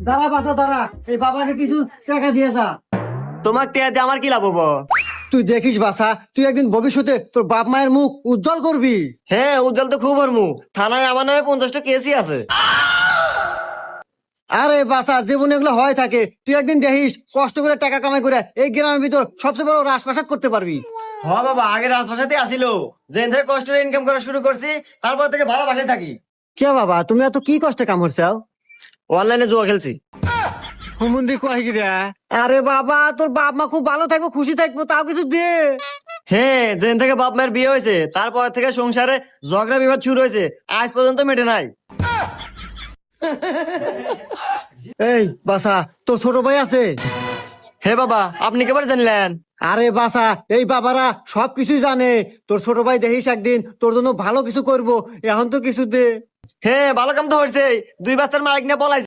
দাঁড়া বাসা দাঁড়া, এই বাবাকে কিছু টাকা দিয়ে যা। তোমার টিয়া দিয়ে আমার কি লাভ হবো? তুই দেখিস বাসা, তুই একদিন ভবিষ্যতে তোর বাপ মায়ের মুখ উজ্জ্বল করবি। হ্যাঁ, উজ্জ্বল তো খুব হরমু। থানায় আমার নামে 50টা কেসই আছে। আরে বাসা, জীবনে এগুলো হয় থাকে। তুই একদিন দেখিস কষ্ট করে টাকা কামাই করে এই গ্রামের ভিতর সবচেয়ে বড় রাজপ্রাসাদ করতে পারবি। হ বাবা, আগে রাজভাষাতে আসিল, যেদিন থেকে কষ্ট করে ইনকাম করা শুরু করছি তারপর থেকে ভালো বাসায় থাকি। কে বাবা, তুমি এত কি কষ্টে কাম করছাও? অনলাইনে জুয়া খেলছি। হুমুন্দি কয় কি রে? আরে বাবা, তোর বাপ মা খুব ভালো থাকবো, খুশি থাকবো, তাও কিছু দে। হ্যাঁ, যেদিন থেকে বাপ মায়ের বিয়ে হয়েছে তারপর থেকে সংসারে ঝগড়া বিবাদ শুরু হয়েছে, আজ পর্যন্ত মেটে নাই। এই বাসা, তোর ছোট ভাই আছে? হে বাবা, আপনি কেবার জানলেন? আরে বাসা, এই বাবারা সবকিছুই জানে। তোর ছোট ভাই দেখিস একদিন তোর জন্য ভালো কিছু করবো, এখন তো কিছু দে। হ্যাঁ, ভালো কাম তো হয়েছে। 2 বাচ্চার মালিক নিয়ে পলাইছে।